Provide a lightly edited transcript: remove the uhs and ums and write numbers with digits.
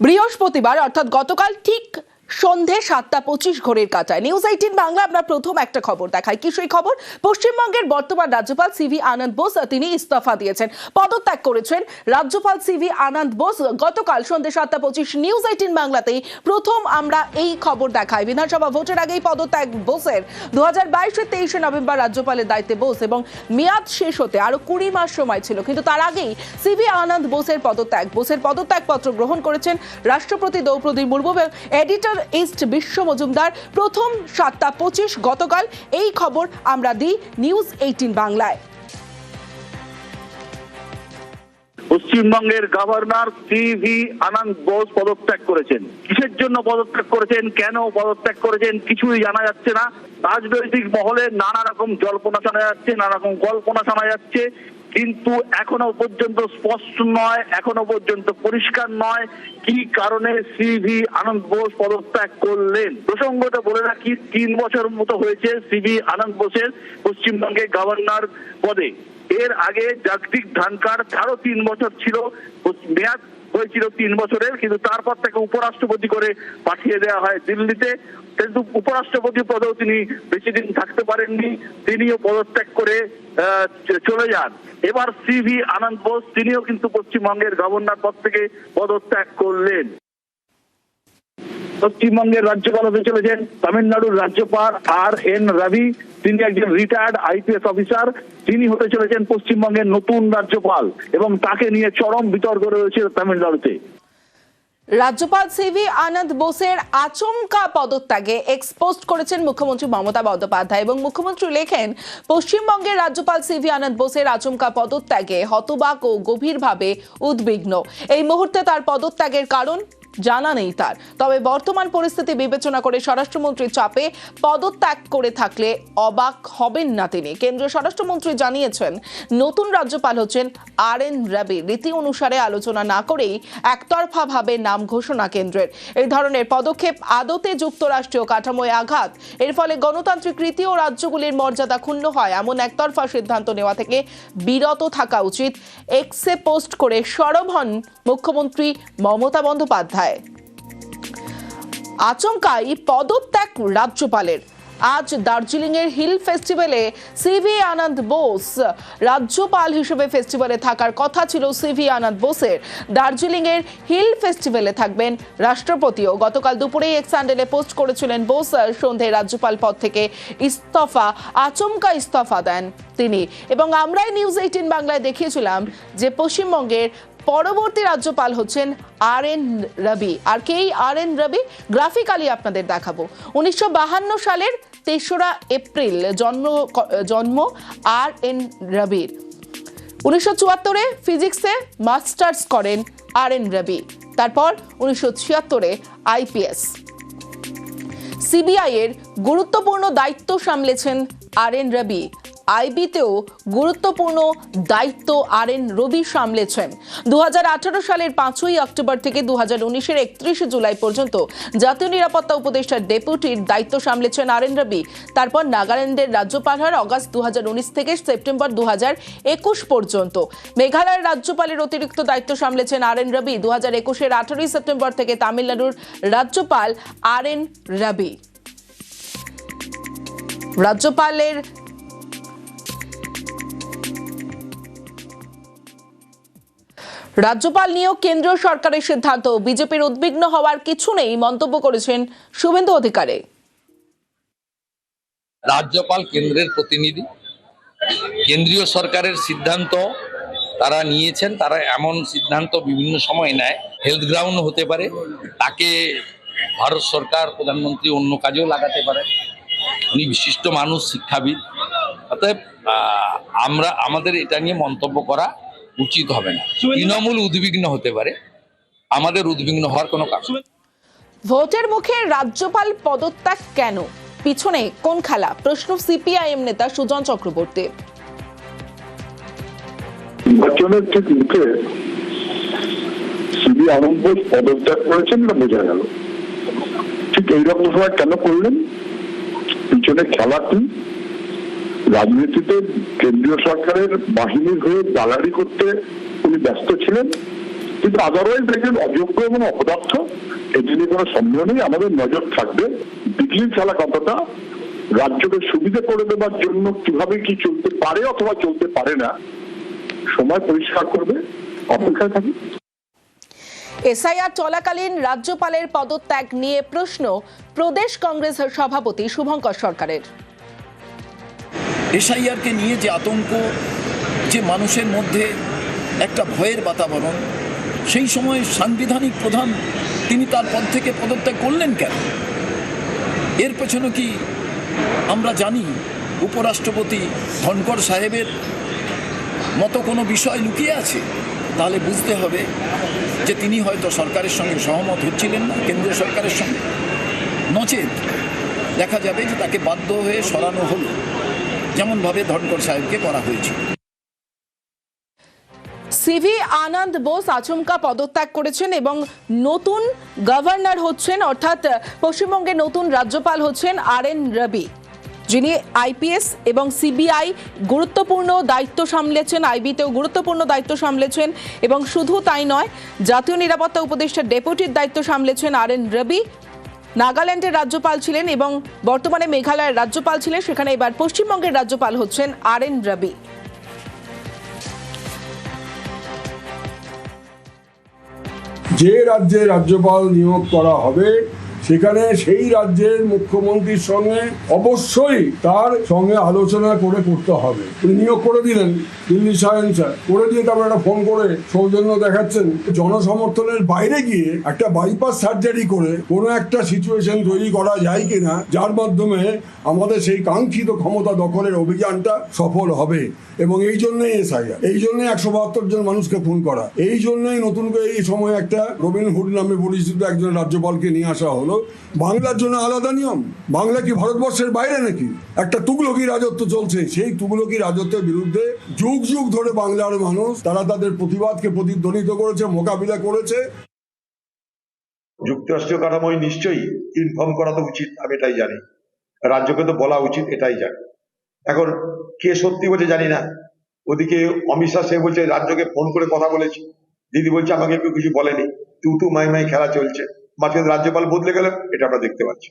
বৃহস্পতিবার অর্থাৎ গতকাল ঠিক সন্ধে 7:25 ঘড়ির কাঁটায় নিউজ 18 বাংলা আমরা প্রথম একটা খবর দেখাই। কি সেই খবর? পশ্চিমবঙ্গের বর্তমান রাজ্যপাল সিভি আনন্দ বোস তিনি ইস্তফা দিয়েছেন, পদত্যাগ করেছেন। রাজ্যপাল সিভি আনন্দ বোস গতকাল সন্ধে 7:25 নিউজ 18 বাংলাতেই প্রথম আমরা এই খবর দেখাই। বিধানসভা ভোটের আগেই পদত্যাগ বোসের। 2022-এর 23শে নভেম্বর রাজ্যপালের দায়িত্বে বোস এবং মেয়াদ শেষ হতে আরো 20 মাস সময় ছিল, কিন্তু তার আগেই সিভি আনন্দ বোসের পদত্যাগপত্র গ্রহণ করেছেন রাষ্ট্রপতি দ্রৌপদী মুর্মু এবং এডিটর ইস্ট বিশ্ব মজুমদার। প্রথম 7:25 গতকাল এই খবর আমরা দিই নিউজ 18 বাংলায়। পশ্চিমবঙ্গের গভর্নর সিভি আনন্দ বোস পদত্যাগ করেছেন। কিসের জন্য পদত্যাগ করেছেন, কেন পদত্যাগ করেছেন কিছুই জানা যাচ্ছে না। রাজনৈতিক মহলে নানা রকম জল্পনা শোনা যাচ্ছে, নানা রকম কল্পনা শোনা যাচ্ছে, কিন্তু এখনো পর্যন্ত স্পষ্ট নয়, এখনো পর্যন্ত পরিষ্কার নয় কি কারণে সিভি আনন্দ বোস পদত্যাগ করলেন। প্রসঙ্গত বলে রাখি, 3 বছর মতো হয়েছে সিভি আনন্দ বোসের পশ্চিমবঙ্গের গভর্নর পদে। এর আগে জগদীপ ধনখড় তারও 3 বছর ছিল, মেয়াদ হয়েছিল 3 বছরের, কিন্তু তারপর তাকে উপরাষ্ট্রপতি করে পাঠিয়ে দেওয়া হয় দিল্লিতে। কিন্তু উপরাষ্ট্রপতি পদেও তিনি বেশি দিন থাকতে পারেননি, তিনিও পদত্যাগ করে চলে যান। এবার সিভি আনন্দ বোস তিনিও কিন্তু পশ্চিমবঙ্গের গভর্নর পদ থেকে পদত্যাগ করলেন। পশ্চিমবঙ্গের রাজ্যপাল হতে চলেছেন তামিলনাড়ুর রাজ্যপাল RN রবি। তিনি একজন রিটায়ার্ড IPS অফিসার, তিনি হতে চলেছেন পশ্চিমবঙ্গের নতুন রাজ্যপাল এবং তাকে নিয়ে চরম বিতর্ক রয়েছে তামিলনাড়ুতে। রাজ্যপাল সিভি আনন্দ বোসের আচমকা পদত্যাগে এক্সপোস্ট করেছেন মুখ্যমন্ত্রী মমতা বন্দ্যোপাধ্যায় এবং মুখ্যমন্ত্রী লেখেন, পশ্চিমবঙ্গের রাজ্যপাল সিভি আনন্দ বোসের আচমকা পদত্যাগে হতবাক ও গভীরভাবে উদ্বিগ্ন। এই মুহূর্তে তার পদত্যাগের কারণ জানা নেই তার, তবে বর্তমান পরিস্থিতি বিবেচনা করে স্বরাষ্ট্রমন্ত্রীর চাপে পদত্যাগ করে থাকলে অবাক হবেন না তিনি। কেন্দ্রীয় স্বরাষ্ট্রমন্ত্রী জানিয়েছেন, নতুন রাজ্যপাল হচ্ছেন RN রবি। রীতি অনুসারে আলোচনা না করেই একতরফাভাবে নাম ঘোষণা কেন্দ্রের। এই ধরনের পদক্ষেপ আদতে যুক্তরাষ্ট্রীয় কাঠামোয় আঘাত। এর ফলে গণতান্ত্রিক রীতি ও রাজ্যগুলির মর্যাদা ক্ষুণ্ণ হয়। এমন একতরফা সিদ্ধান্ত নেওয়া থেকে বিরত থাকা উচিত। এক্সে পোস্ট করে সরব হন মুখ্যমন্ত্রী মমতা বন্দ্যোপাধ্যায়। আচমকাই পদত্যাগ রাজ্যপালের। আজ দার্জিলিং এর হিল ফেস্টিভ্যালে সিভি আনন্দ বোস রাজ্যপাল হিসেবে ফেস্টিভ্যালে থাকার কথা ছিল সিভি আনন্দ বোসের। দার্জিলিং এর হিল ফেস্টিভ্যালে থাকবেন রাষ্ট্রপতিও। গতকাল দুপুরেই এক স্যান্ডেলে পোস্ট করেছিলেন বোস। সন্ধ্যায় রাজ্যপাল পদ থেকে আচমকা ইস্তফা দেন তিনি এবং আমরাই নিউজ 18 বাংলায় দেখিয়েছিলাম যে পশ্চিমবঙ্গের পরবর্তী রাজ্যপাল হচ্ছেন RN রবি। আর কে এই RN রবি? গ্রাফিক্যালি আপনাদের দেখাবো। 1952 সালের 3রা এপ্রিল জন্ম RN রবির। 1974-এ ফিজিক্সে মাস্টার্স করেন RN রবি। তারপর 1976-এ IPS CBI এর গুরুত্বপূর্ণ দায়িত্ব সামলেছেন RN রবি। আইবিতেও গুরুত্বপূর্ণ দায়িত্ব RN রবি সামলেছেন। 2018 সালের 5ই অক্টোবর থেকে 2019-এর 31 জুলাই পর্যন্ত জাতীয় নিরাপত্তা উপদেষ্টার ডেপুটির দায়িত্ব সামলেছেন RN রবি। তারপর নাগাল্যান্ডের রাজ্যপাল হন অগাস্ট 2019 থেকে সেপ্টেম্বর 2021 পর্যন্ত। মেঘালয়ের রাজ্যপালের অতিরিক্ত দায়িত্ব সামলেছেন RN রবি। 2021-এর 18 সেপ্টেম্বর থেকে তামিলনাড়ুর রাজ্যপাল RN রবি। রাজ্যপাল নিয়োগ কেন্দ্রীয় সরকারের সিদ্ধান্ত, বিজেপির উদ্বিগ্ন হওয়ার কিছু নেই মন্তব্য করেছেন শুভেন্দু অধিকারী। রাজ্যপাল কেন্দ্রের প্রতিনিধি, কেন্দ্রীয় সরকারের সিদ্ধান্ত তারা নিয়েছেন। তারা এমন সিদ্ধান্ত বিভিন্ন সময় নেয়, হেলথ গ্রাউন্ড হতে পারে, তাকে ভারত সরকার প্রধানমন্ত্রী অন্য কাজেও লাগাতে পারে। উনি বিশিষ্ট মানুষ, শিক্ষাবিদ, অতএব আমাদের এটা নিয়ে মন্তব্য করা উচিত হবে না। তৃণমূল উদ্বিগ্ন হতে পারে, আমাদের উদ্বিগ্ন হওয়ার কোনো কারণ। ভোটের মুখে রাজ্যপাল পদত্যাগ কেন, পিছনে কোন খেলা? প্রশ্ন CPIM নেতা সুজন চক্রবর্তী। নির্বাচনের ঠিক মুখে সিভি আনন্দ বোস পদত্যাগ করেছেন না বোঝা গেল। ঠিক এইরকম সময় কেন করলেন, পিছনে খেলা কি? রাজনীতিতে কেন্দ্রীয় সরকারের বাহিনীর হয়ে দালালি করতে উনি ব্যস্ত ছিলেন, কিন্তু আদারওয়াইজ একজন অযোগ্য এবং অপদার্থ, এটি নিয়ে কোনো সন্দেহ নেই। আমাদের নজর থাকবে বিজলি চালা কথাটা রাজ্যকে সুবিধা করে দেওয়ার জন্য কিভাবে কি চলতে পারে অথবা চলতে পারে না, সময় পরিষ্কার করবে, অপেক্ষায় থাকি। এসআইআর চলাকালীন রাজ্যপালের পদত্যাগ নিয়ে প্রশ্ন প্রদেশ কংগ্রেসের সভাপতি শুভঙ্কর সরকারের। এসআইআরকে নিয়ে যে আতঙ্ক, যে মানুষের মধ্যে একটা ভয়ের বাতাবরণ, সেই সময় সাংবিধানিক প্রধান তিনি তার পদ থেকে পদত্যাগ করলেন কেন? এর পেছনে কি আমরা জানি উপরাষ্ট্রপতি ধনকর সাহেবের মতো কোনো বিষয় লুকিয়ে আছে? তাহলে বুঝতে হবে যে তিনি হয়তো সরকারের সঙ্গে সহমত হচ্ছিলেন না, কেন্দ্রীয় সরকারের সঙ্গে। নচেত দেখা যাবে যে তাকে বাধ্য হয়ে সরানো হলো, যেমনভাবে ধনকর সাহেবকে করা হয়েছিল। সিভি আনন্দ বোস আচমকা পদত্যাগ করেছেন এবং নতুন গভর্নর হচ্ছেন, অর্থাৎ পশ্চিমবঙ্গের নতুন রাজ্যপাল হচ্ছেন RN রবি, যিনি আইপিএস এবং সিবিআই গুরুত্বপূর্ণ দায়িত্ব সামলেছেন, আইবিতেও গুরুত্বপূর্ণ দায়িত্ব সামলেছেন এবং শুধু তাই নয়, জাতীয় নিরাপত্তা উপদেষ্টার ডেপুটির দায়িত্ব সামলেছেন RN রবি। নাগাল্যান্ডের রাজ্যপাল ছিলেন এবং বর্তমানে মেঘালয়ের রাজ্যপাল ছিলেন, সেখানে এবার পশ্চিমবঙ্গের রাজ্যপাল হচ্ছেন RN রবি। যে রাজ্যে রাজ্যপাল নিয়োগ করা হবে সেখানে সেই রাজ্যের মুখ্যমন্ত্রীর সঙ্গে অবশ্যই তার সঙ্গে আলোচনা করে করতে হবে। উনি নিয়োগ করে দিলেন দিল্লি সায়েন্সার করে দিয়ে তারপর একটা ফোন করে সৌজন্য দেখাচ্ছেন। জনসমর্থনের বাইরে গিয়ে একটা বাইপাস সার্জারি করে কোনো একটা সিচুয়েশন তৈরি করা যায় কিনা যার মাধ্যমে আমাদের সেই কাঙ্ক্ষিত ক্ষমতা দখলের অভিযানটা সফল হবে। এবং এই জন্যই এসআইআর, এই জন্যই 172 জন মানুষকে খুন করা, এই জন্যই নতুন করে এই সময় একটা রবিনহুড নামে পরিচিত একজন রাজ্যপালকে নিয়ে আসা হলো। বাংলার জন্য আলাদা নিয়ম? বাংলা কি ভারতবর্ষের বাইরে নাকি? একটা তুগলকি রাজত্ব চলছে, সেই তুগলকি রাজত্বের বিরুদ্ধে যুগ যুগ ধরে বাংলার মানুষ তারা তাদের প্রতিবাদকে প্রতিধ্বনিত করেছে, মোকাবিলা করেছে। যুক্তরাষ্ট্রীয় কাঠামোয় নিশ্চয়ই ইনফর্ম করা তো উচিত, আমি এটাই জানি, রাজ্যকে তো বলা উচিত, এটাই জানি। এখন কে সত্যি বলছে জানি না। ওদিকে অমিত শাহ সে বলছে রাজ্যকে ফোন করে কথা বলেছি, দিদি বলছে আমাকে কেউ কিছু বলেনি, তু মাই খেলা চলছে। মাঝখানে রাজ্যপাল বদলে গেল, এটা আমরা দেখতে পাচ্ছি।